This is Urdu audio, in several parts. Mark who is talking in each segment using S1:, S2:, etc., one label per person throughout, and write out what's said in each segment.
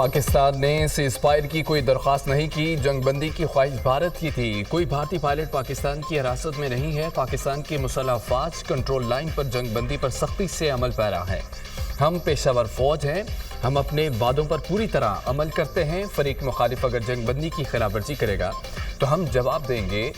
S1: پاکستان نے سیز فائر کی کوئی درخواست نہیں کی، جنگ بندی کی خواہش بھارت کی تھی۔ کوئی بھارتی پائلٹ پاکستان کی حراست میں نہیں ہے۔ پاکستان کی مسلح افواج کنٹرول لائن پر جنگ بندی پر سختی سے عمل پیرا ہے۔ ہم پیشہ ور فوج ہیں، ہم اپنے وعدوں پر پوری طرح عمل کرتے ہیں۔ فریق مخالف اگر جنگ بندی کی خلاف ورزی کرے گا تو ہم جواب دیں گے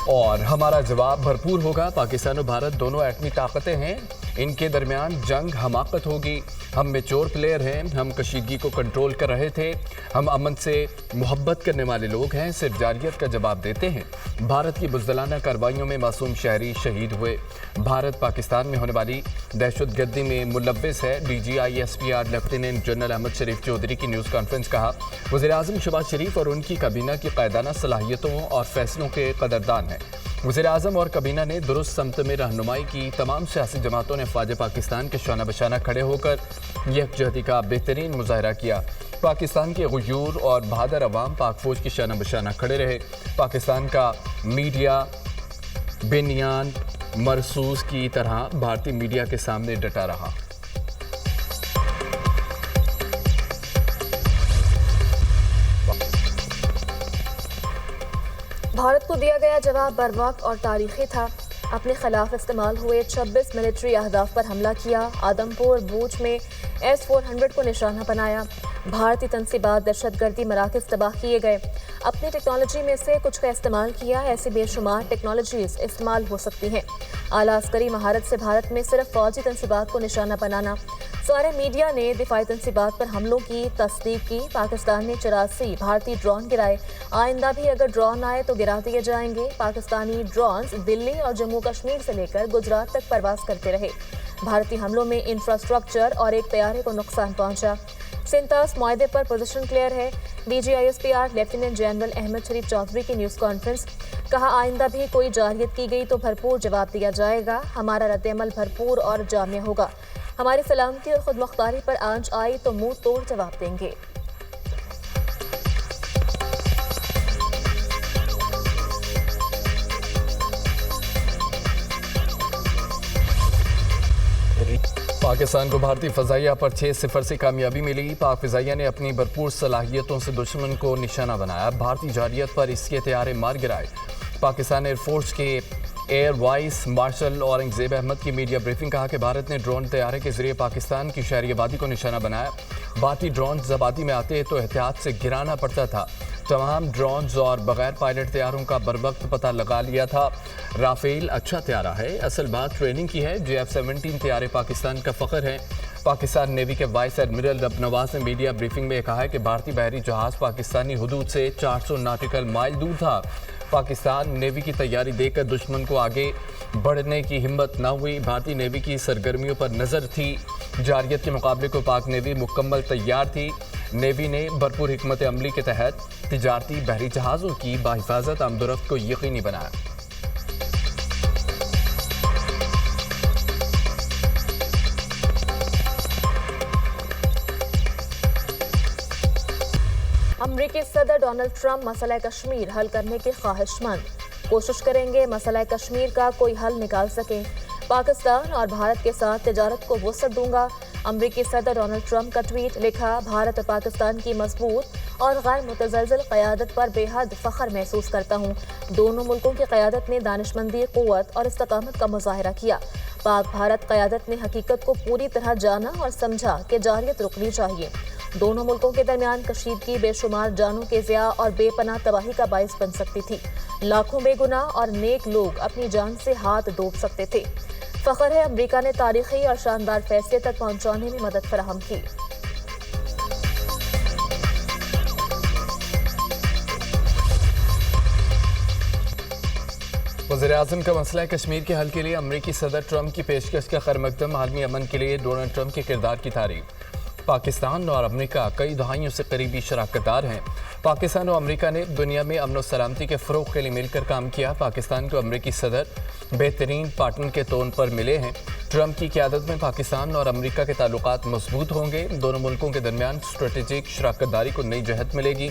S1: اور ہمارا جواب بھرپور ہوگا۔ پاکستان و بھارت دونوں ایٹمی طاقتیں ہیں، ان کے درمیان جنگ حماقت ہوگی۔ ہم میچور پلیئر ہیں، ہم کشیدگی کو کنٹرول کر رہے تھے، ہم امن سے محبت کرنے والے لوگ ہیں، صرف جارحیت کا جواب دیتے ہیں۔ بھارت کی بزدلانہ کارروائیوں میں معصوم شہری شہید ہوئے۔ بھارت پاکستان میں ہونے والی دہشت گردی میں ملوث ہے۔ D G I S P R lieutenant general Ahmed Sharif Chaudhry کی نیوز کانفرنس۔ کہا وزیر اعظم شہباز شریف اور ان کی کابینہ کی قائدانہ صلاحیتوں اور فیصلوں کے قدردان ہیں۔ وزیر اعظم اور کابینہ نے درست سمت میں رہنمائی کی۔ تمام سیاسی جماعتوں نے افواج پاکستان کے شانہ بشانہ کھڑے ہو کر یکجہتی کا بہترین مظاہرہ کیا۔ پاکستان کے غیور اور بہادر عوام پاک فوج کی شانہ بشانہ کھڑے رہے۔ پاکستان کا میڈیا بنیان مرصوص کی طرح بھارتی میڈیا کے سامنے ڈٹا رہا۔
S2: بھارت کو دیا گیا جواب بروقت اور تاریخی تھا۔ اپنے خلاف استعمال ہوئے 26 ملٹری اہداف پر حملہ کیا۔ آدم پور بوچ میں S-400 کو نشانہ بنایا۔ بھارتی تنصیبات دہشت گردی مراکز تباہ کیے گئے۔ اپنی ٹیکنالوجی میں سے کچھ کا استعمال کیا۔ ایسی بے شمار ٹیکنالوجیز استعمال ہو سکتی ہیں۔ اعلیٰ عسکری مہارت سے بھارت میں صرف فوجی تنصیبات کو نشانہ بنانا۔ سارے میڈیا نے دفاعی تنصیبات پر حملوں کی تصدیق کی۔ پاکستان نے 84 بھارتی ڈرون گرائے۔ آئندہ بھی اگر ڈرون آئے تو گرا دیے جائیں گے۔ پاکستانی ڈرونز دلی اور جموں کشمیر سے لے کر گجرات تک پرواز کرتے رہے۔ بھارتی حملوں میں انفراسٹرکچر اور ایک طیارے کو نقصان پہنچا۔ سنتاس معاہدے پر پوزیشن کلیئر ہے۔ D G I S P R lieutenant general Ahmed Sharif Chaudhry کی نیوز کانفرنس۔ کہا آئندہ بھی کوئی جارحیت کی گئی تو بھرپور جواب دیا جائے گا۔ ہمارا رد عمل بھرپور اور جامع ہوگا۔ ہماری سلامتی اور خود مختاری پر آنچ آئی تو منہ توڑ جواب دیں گے۔
S1: پاکستان کو بھارتی فضائیہ پر 6-0 سے کامیابی ملی۔ پاک فضائیہ نے اپنی بھرپور صلاحیتوں سے دشمن کو نشانہ بنایا۔ بھارتی جارحیت پر اس کے طیارے مار گرائے۔ پاکستان ایئر فورس کے air vice marshal Aurangzeb Ahmed کی میڈیا بریفنگ۔ کہا کہ بھارت نے ڈرون طیارے کے ذریعے پاکستان کی شہری آبادی کو نشانہ بنایا۔ بھارتی ڈرونز آبادی میں آتے تو احتیاط سے گرانا پڑتا تھا۔ تمام ڈرونز اور بغیر پائلٹ طیاروں کا بروقت پتہ لگا لیا تھا۔ رافیل اچھا طیارہ ہے، اصل بات ٹریننگ کی ہے۔ JF-17 طیارے پاکستان کا فخر ہیں۔ پاکستان نیوی کے وائس ایڈمرل رب نواز نے میڈیا بریفنگ میں کہا ہے کہ بھارتی بحری جہاز پاکستانی حدود سے 400 ناٹیکل مائل دور تھا۔ پاکستان نیوی کی تیاری دیکھ کر دشمن کو آگے بڑھنے کی ہمت نہ ہوئی۔ بھارتی نیوی کی سرگرمیوں پر نظر تھی۔ جارحیت کے مقابلے کو پاک نیوی مکمل تیار تھی۔ نیوی نے بھرپور حکمت عملی کے تحت تجارتی بحری جہازوں کی بحفاظت آمد و رفت کو یقینی بنایا۔
S2: امریکی صدر ڈونلڈ ٹرمپ مسئلہ کشمیر حل کرنے کے خواہش مند۔ کوشش کریں گے مسئلہ کشمیر کا کوئی حل نکال سکیں۔ پاکستان اور بھارت کے ساتھ تجارت کو وسعت دوں گا۔ امریکی صدر ڈونلڈ ٹرمپ کا ٹویٹ۔ لکھا بھارت اور پاکستان کی مضبوط اور غیر متزلزل قیادت پر بے حد فخر محسوس کرتا ہوں۔ دونوں ملکوں کی قیادت نے دانشمندی، قوت اور استقامت کا مظاہرہ کیا۔ پاک بھارت قیادت نے حقیقت کو پوری طرح جانا اور سمجھا کہ جارحیت رکنی چاہیے۔ دونوں ملکوں کے درمیان کشیدگی بے شمار جانوں کے ضیاع اور بے پناہ تباہی کا باعث بن سکتی تھی۔ لاکھوں بے گناہ اور نیک لوگ اپنی جان سے ہاتھ دھو سکتے تھے۔ فخر ہے امریکہ نے تاریخی اور شاندار فیصلے تک پہنچانے میں مدد فراہم کی۔
S1: وزیر اعظم کا مسئلہ کشمیر کے حل کے لیے امریکی صدر ٹرمپ کی پیشکش کا خیر مقدم۔ عالمی امن کے لیے ڈونلڈ ٹرمپ کے کردار کی تعریف۔ پاکستان اور امریکہ کئی دہائیوں سے قریبی شراکت دار ہیں۔ پاکستان اور امریکہ نے دنیا میں امن و سلامتی کے فروغ کے لیے مل کر کام کیا۔ پاکستان کو امریکی صدر بہترین پارٹنر کے طور پر ملے ہیں۔ ٹرمپ کی قیادت میں پاکستان اور امریکہ کے تعلقات مضبوط ہوں گے۔ دونوں ملکوں کے درمیان اسٹریٹجک شراکت داری کو نئی جہت ملے گی۔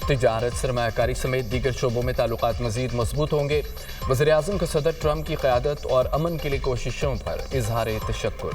S1: تجارت، سرمایہ کاری سمیت دیگر شعبوں میں تعلقات مزید مضبوط ہوں گے۔ وزیر اعظم کا صدر ٹرمپ کی قیادت اور امن کے لیے کوششوں پر اظہار تشکر۔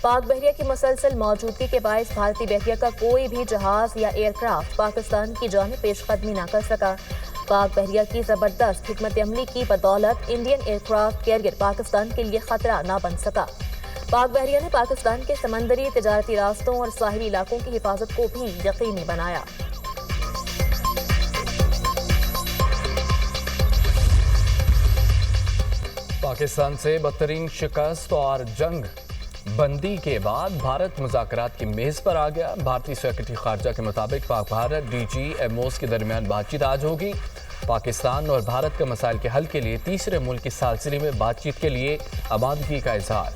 S2: پاک بحریہ کی مسلسل موجودگی کے باعث بھارتی بحریہ کا کوئی بھی جہاز یا ایئر کرافٹ پاکستان کی جانب پیش قدمی نہ کر سکا۔ پاک بحریہ کی زبردست حکمت عملی کی بدولت Indian aircraft carrier Pakistan کے لیے خطرہ نہ بن سکا۔ پاک بحریہ نے پاکستان کے سمندری تجارتی راستوں اور ساحلی علاقوں کی حفاظت کو بھی یقینی بنایا۔
S1: پاکستان سے بدترین شکست اور جنگ بندی کے بعد بھارت مذاکرات کی میز پر آ گیا۔ بھارتی سیکرٹری خارجہ کے مطابق Pak Bharat D G M Os کے درمیان بات چیت آج ہوگی۔ پاکستان اور بھارت کے مسائل کے حل کے لیے تیسرے ملک کی سالسری میں بات چیت کے لیے آمادگی کا اظہار۔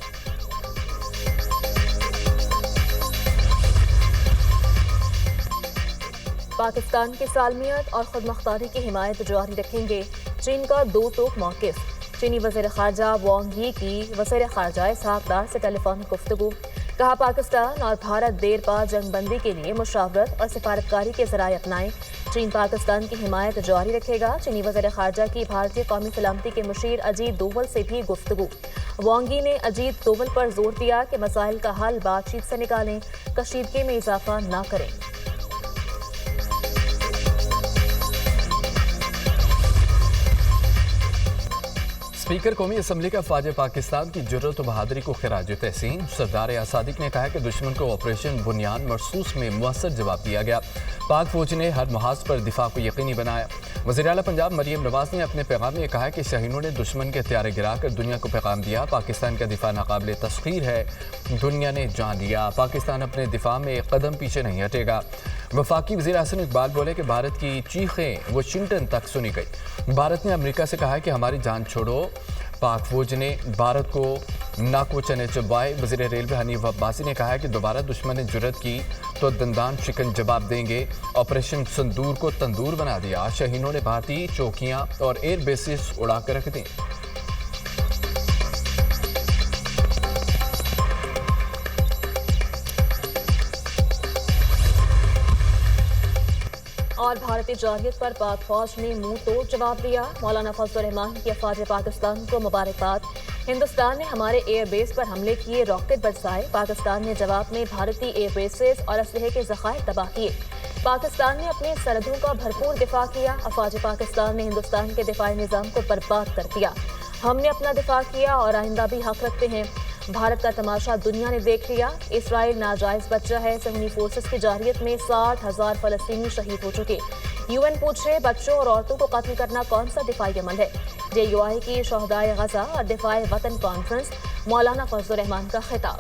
S2: پاکستان کی سالمیت اور خود مختاری کی حمایت جاری رکھیں گے، چین کا دو ٹوک موقف۔ چینی وزیر خارجہ وانگ یی کی وزیر خارجہ اسحاق ڈار سے ٹیلی فونک گفتگو۔ کہا پاکستان اور بھارت دیر پا جنگ بندی کے لیے مشاورت اور سفارتکاری کے ذرائع اپنائیں۔ چین پاکستان کی حمایت جاری رکھے گا۔ چینی وزیر خارجہ کی بھارتی قومی سلامتی کے مشیر اجیت دوول سے بھی گفتگو۔ وانگ یی نے اجیت دوول پر زور دیا کہ مسائل کا حل بات چیت سے نکالیں، کشیدگی میں اضافہ نہ کریں۔
S1: اسپیکر قومی اسمبلی کا فوج پاکستان کی جرأت و بہادری کو خراج تحسین۔ سردار صادق نے کہا کہ دشمن کو آپریشن بنیان مرصوص میں مؤثر جواب دیا گیا۔ پاک فوج نے ہر محاذ پر دفاع کو یقینی بنایا۔ وزیر اعلیٰ پنجاب مریم نواز نے اپنے پیغام میں کہا کہ شاہینوں نے دشمن کے ہتھیار گرا کر دنیا کو پیغام دیا، پاکستان کا دفاع ناقابل تسخیر ہے، دنیا نے جان لیا، پاکستان اپنے دفاع میں ایک قدم پیچھے نہیں ہٹے گا۔ وفاقی وزیر حسن اقبال بولے کہ بھارت کی چیخیں واشنگٹن تک سنی گئی۔ بھارت نے امریکہ سے کہا کہ ہماری جان چھوڑو۔ پاک فوج نے بھارت کو ناکو چنے چبائے۔ وزیر ریلوے حنیف عباسی نے کہا کہ دوبارہ دشمن نے جرأت کی تو دندان شکن جواب دیں گے۔ آپریشن سندور کو تندور بنا دیا، شاہینوں نے بھارتی چوکیاں اور ایئر بیسز اڑا کر رکھ دیں۔
S2: اور بھارتی جارحیت پر پاک فوج نے منہ توڑ جواب دیا۔ مولانا فضل الرحمان کی افواج پاکستان کو مبارکباد۔ ہندوستان نے ہمارے ایئر بیس پر حملے کیے، راکٹ برسائے، پاکستان نے جواب میں بھارتی ایئر بیسز اور اسلحے کے ذخائر تباہ کیے۔ پاکستان نے اپنی سرحدوں کا بھرپور دفاع کیا، افواج پاکستان نے ہندوستان کے دفاعی نظام کو برباد کر دیا۔ ہم نے اپنا دفاع کیا اور آئندہ بھی حق رکھتے ہیں۔ بھارت کا تماشا دنیا نے دیکھ لیا۔ اسرائیل ناجائز بچہ ہے، صہیونی فورسز کی جارحیت میں 60,000 فلسطینی شہید ہو چکے۔ UN پوچھے بچوں اور عورتوں کو قتل کرنا کون سا دفاعی عمل ہے؟ JUI کی شہدائے غزہ اور دفاع وطن کانفرنس، مولانا فضل الرحمان کا خطاب۔